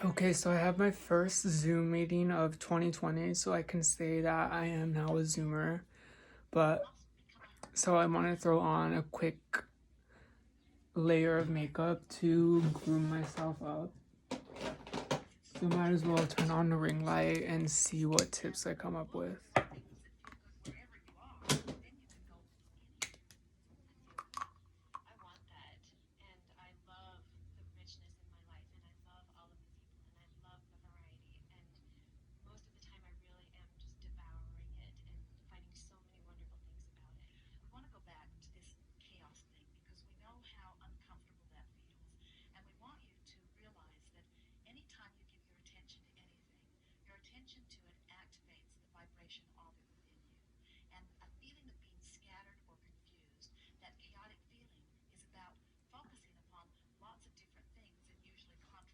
Okay, so I have my first Zoom meeting of 2020, so I can say that I am now a Zoomer. But so I want to throw on a quick layer of makeup to groom myself up. So might as well turn on the ring light and see what tips I come up with.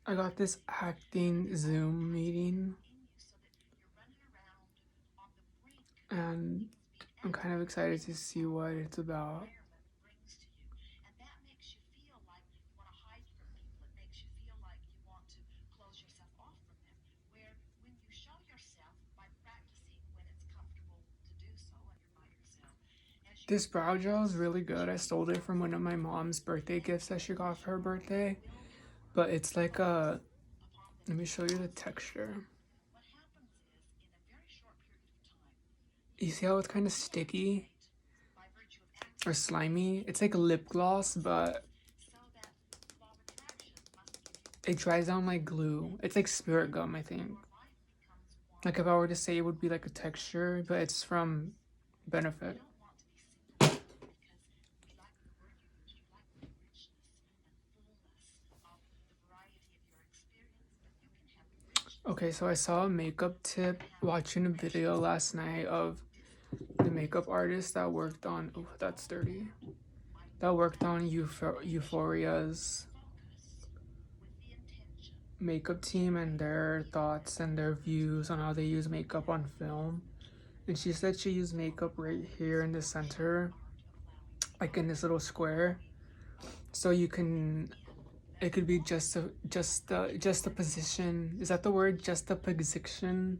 I got this acting Zoom meeting and I'm kind of excited to see what it's about. This brow gel is really good. I stole it from one of my mom's birthday gifts that she got for her birthday. But it's like a, let me show you the texture. You see how it's kind of sticky or slimy? It's like a lip gloss, but it dries down like glue. It's like spirit gum, I think. Like if I were to say it would be like a texture, but it's from Benefit. Okay, so I saw a makeup tip watching a video last night of the makeup artist that worked on, oh, that's dirty. That worked on Euphoria's makeup team and their thoughts and their views on how they use makeup on film. And she said she used makeup right here in the center, like in this little square. So you can, it could be just a position. Is that the word? Just a position.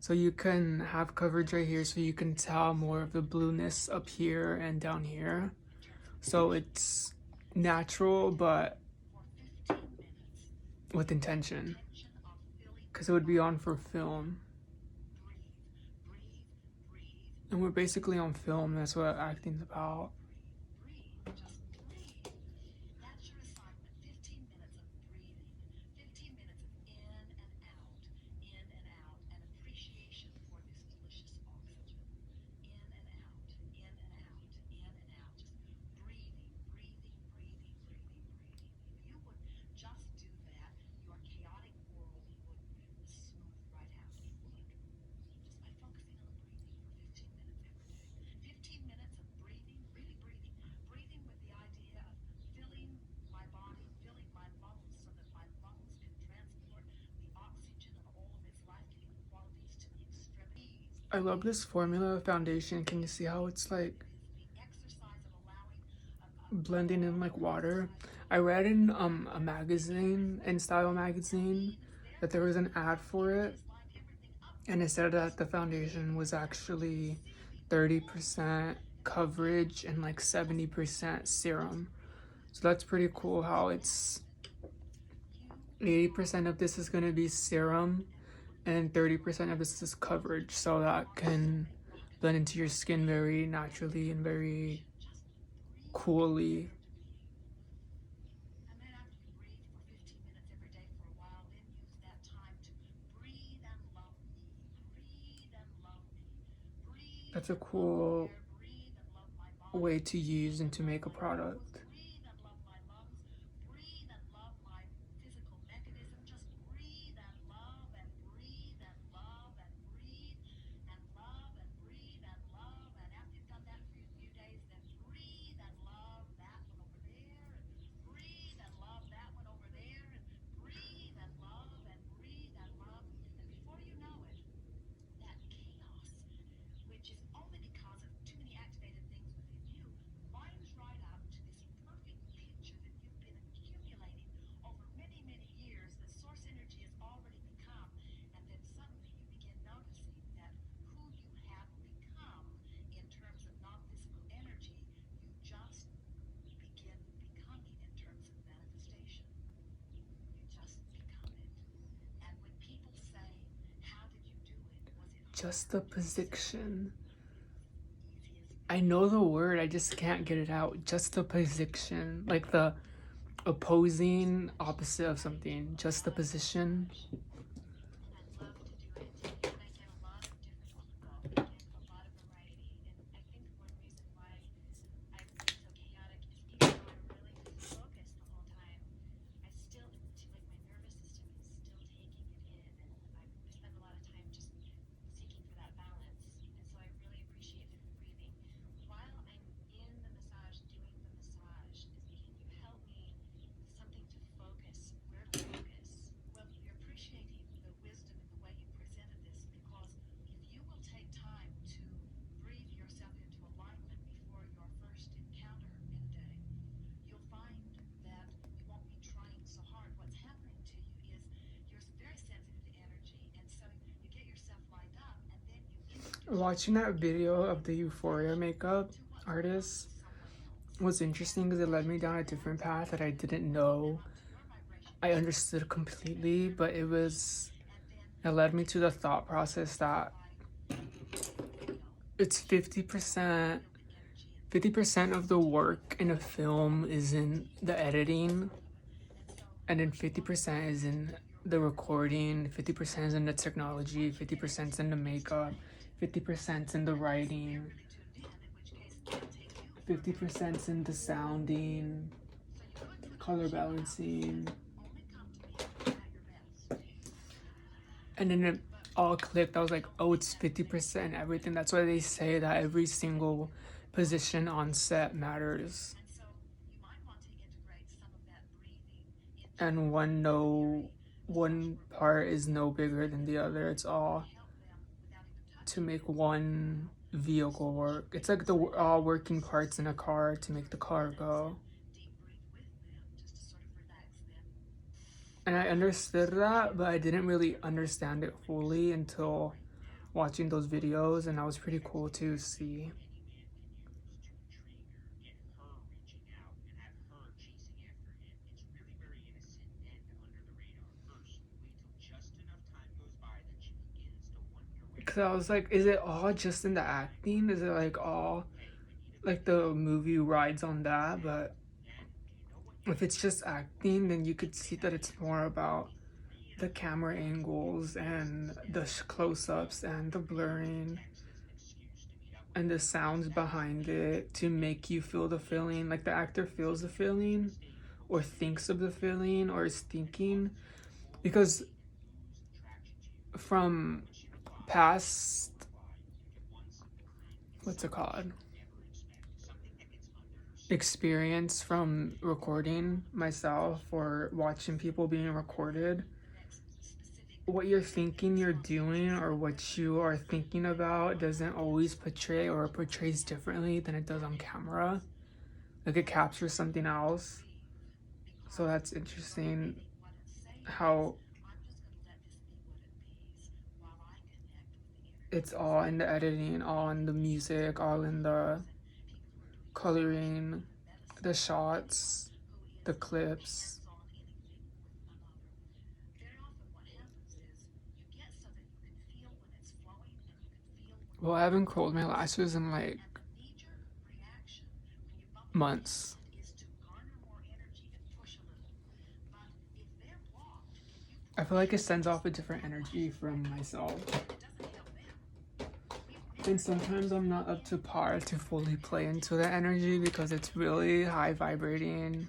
So you can have coverage right here so you can tell more of the blueness up here and down here. So it's natural but with intention, because it would be on for film. And we're basically on film, that's what acting's about. I love this formula foundation. Can you see how it's like blending in like water? I read in a magazine, in Style magazine, that there was an ad for it, and it said that the foundation was actually 30% coverage and like 70% serum. So that's pretty cool how it's 80% of this is going to be serum and 30% of this is coverage, so that can blend into your skin very naturally and very coolly. That's a cool way to use and to make a product. Juxtaposition. I know the word, I just can't get it out. Juxtaposition. Like the opposing opposite of something. Juxtaposition. Watching that video of the Euphoria makeup artist was interesting because it led me down a different path that I didn't know I understood completely, but it led me to the thought process that it's 50% of the work in a film is in the editing, and then 50% is in the recording, 50% is in the technology, 50% is in the makeup, 50% in the writing, 50% in the sounding, color balancing. And then it all clicked. I was like, oh, it's 50% everything. That's why they say that every single position on set matters. And one part is no bigger than the other. It's all to make one vehicle work. It's like the all working parts in a car to make the car go. And I understood that, but I didn't really understand it fully until watching those videos, and that was pretty cool to see. Because I was like, is it all just in the acting? Is it like all, like the movie rides on that? But if it's just acting, then you could see that it's more about the camera angles and the close-ups and the blurring and the sounds behind it to make you feel the feeling. Like the actor feels the feeling or thinks of the feeling or is thinking. Because from past, what's it called, experience from recording myself or watching people being recorded, what you're thinking you're doing or what you are thinking about doesn't always portray or portrays differently than it does on camera. Like it captures something else. So that's interesting how it's all in the editing, all in the music, all in the coloring, the shots, the clips. Well, I haven't curled my lashes in like months. I feel like it sends off a different energy from myself. And sometimes I'm not up to par to fully play into the energy because it's really high vibrating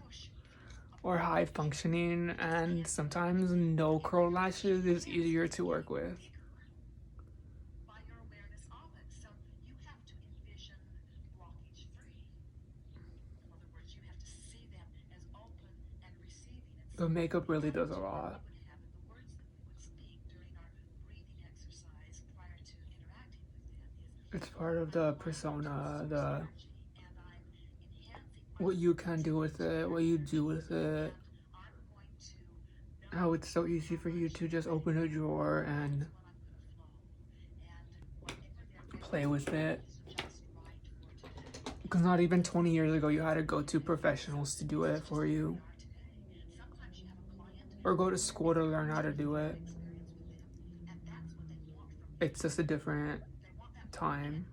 or high functioning, and sometimes no curl lashes is easier to work with. The makeup really does a lot. It's part of the persona, what you can do with it, what you do with it, how it's so easy for you to just open a drawer and play with it. Because not even 20 years ago you had to go to professionals to do it for you. Or go to school to learn how to do it. it's just a different time.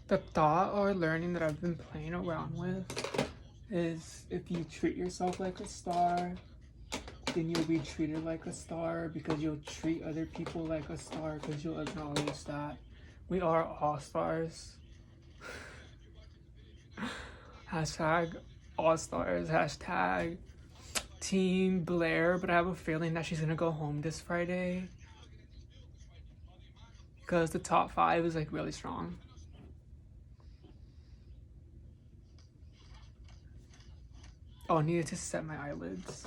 The thought or learning that I've been playing around with is if you treat yourself like a star, then you'll be treated like a star because you'll treat other people like a star because you'll acknowledge that we are all stars. Hashtag all stars, hashtag Team Blair, but I have a feeling that she's gonna go home this Friday because the top 5 is like really strong. Oh, I needed to set my eyelids.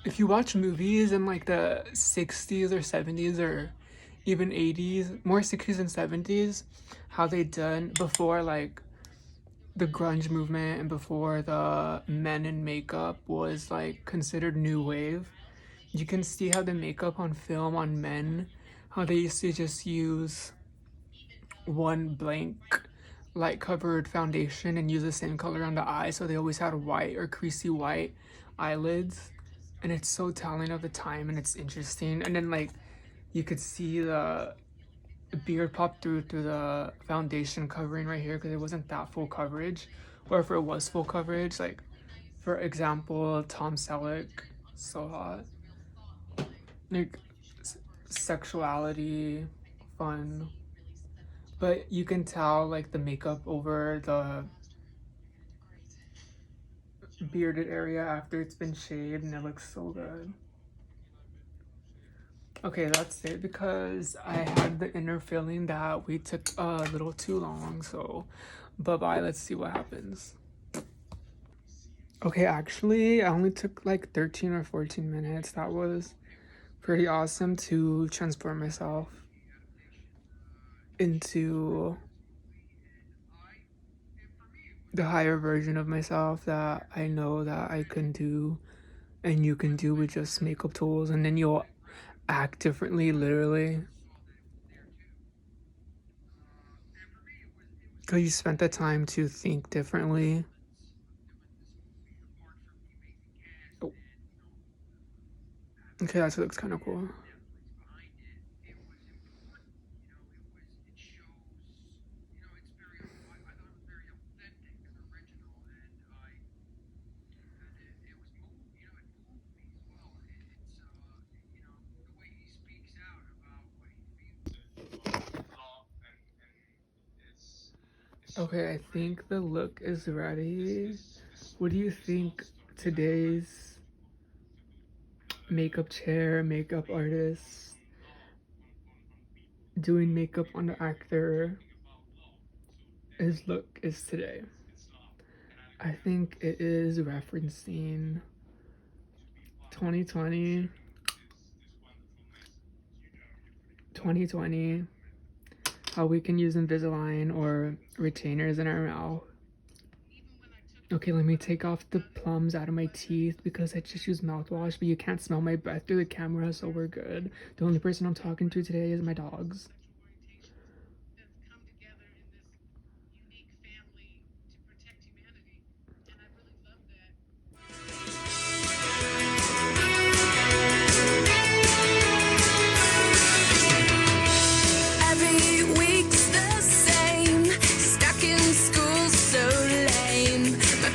If you watch movies in like the 60s or 70s or even 80s, more 60s and 70s, how they done before like the grunge movement and before the men in makeup was like considered new wave, you can see how the makeup on film on men, how they used to just use one blank light covered foundation and use the same color on the eye, so they always had white or creasy white eyelids. And it's so telling of the time and it's interesting. And then like you could see the beard pop through the foundation covering right here because it wasn't that full coverage. Or if it was full coverage, like for example Tom Selleck, so hot. Like sexuality, fun, but you can tell like the makeup over the bearded area after it's been shaved and it looks so good. Okay, that's it because I had the inner feeling that we took a little too long, so bye-bye. Let's see what happens. Okay, actually I only took like 13 or 14 minutes. That was pretty awesome to transform myself into the higher version of myself that I know that I can do and you can do with just makeup tools, and then you'll act differently literally because you spent the time to think differently. Oh. Okay, that looks kind of cool. Okay, I think the look is ready. What do you think today's makeup chair, makeup artist doing makeup on the actor, his look is today? I think it is referencing 2020, how we can use Invisalign or retainers in our mouth. Okay, let me take off the plums out of my teeth because I just use mouthwash, but you can't smell my breath through the camera, so we're good. The only person I'm talking to today is my dogs. Every week's the same, stuck in school so lame. My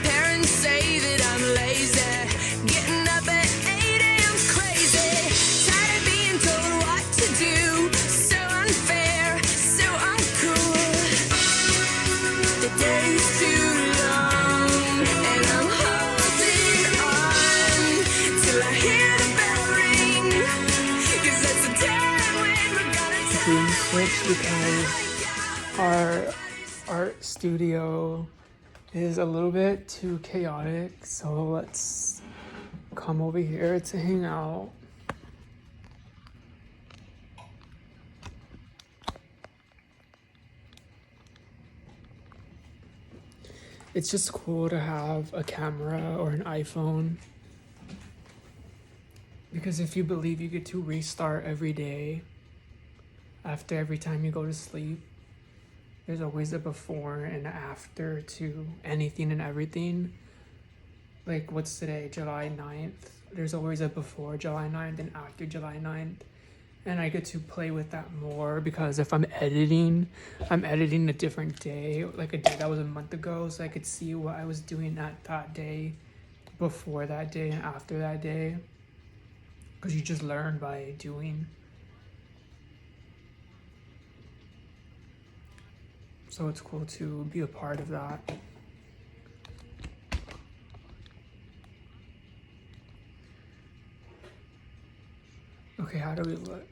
studio is a little bit too chaotic, so let's come over here to hang out. It's just cool to have a camera or an iPhone, because if you believe you get to restart every day after every time you go to sleep, there's always a before and after to anything and everything. Like, what's today, July 9th? There's always a before July 9th and after July 9th. And I get to play with that more, because if I'm editing a different day, like a day that was a month ago, so I could see what I was doing at that day, before that day, and after that day. Because you just learn by doing. So it's cool to be a part of that. Okay, how do we look?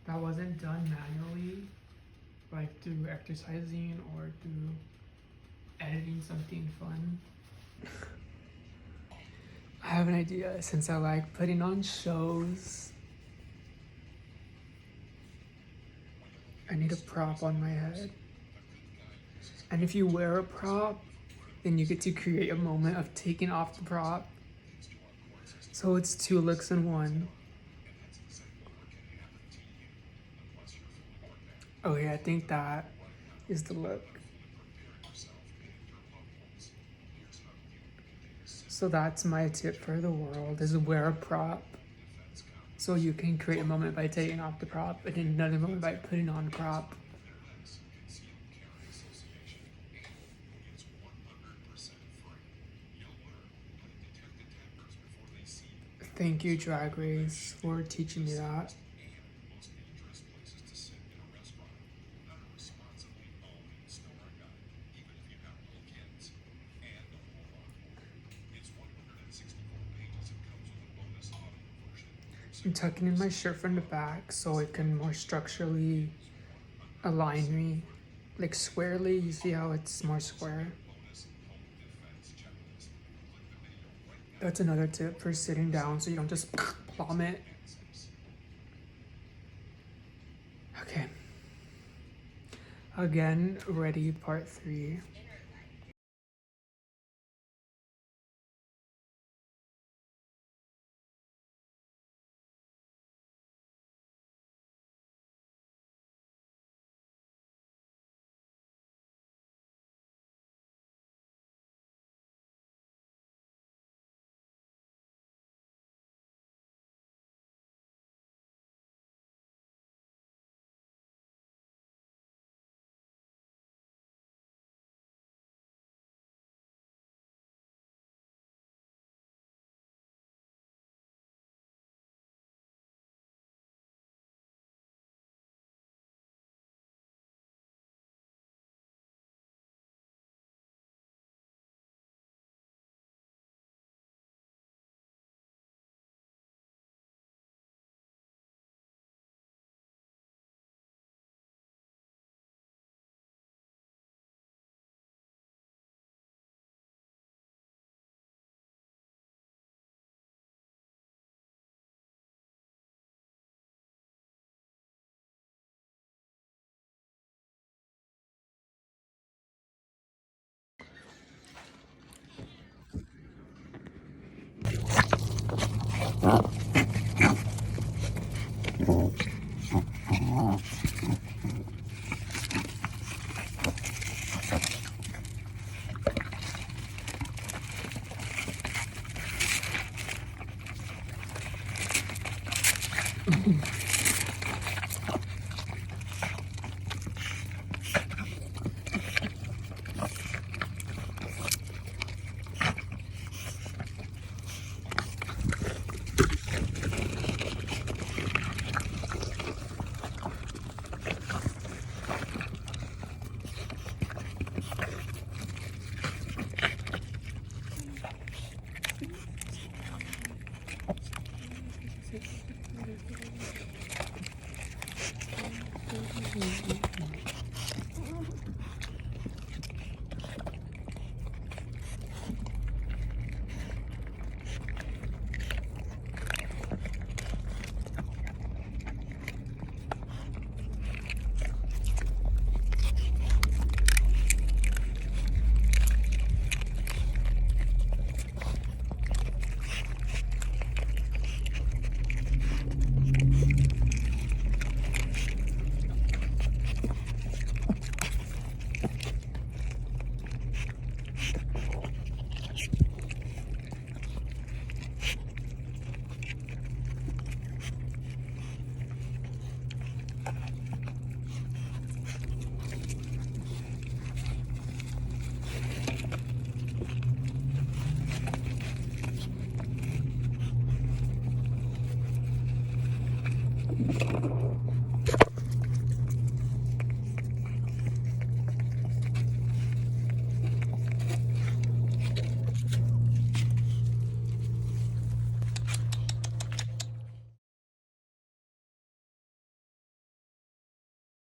That wasn't done manually, like through exercising or through editing something fun. I have an idea, since I like putting on shows. I need a prop on my head. And if you wear a prop, then you get to create a moment of taking off the prop. So it's 2 looks in 1. Okay, I think that is the look. So that's my tip for the world, is wear a prop. So you can create a moment by taking off the prop, and then another moment by putting on the prop. Thank you, Drag Race, for teaching me that. I'm tucking in my shirt from the back so it can more structurally align me, like squarely. You see how it's more square? That's another tip for sitting down, so you don't just plummet. Okay. Again, ready, part 3.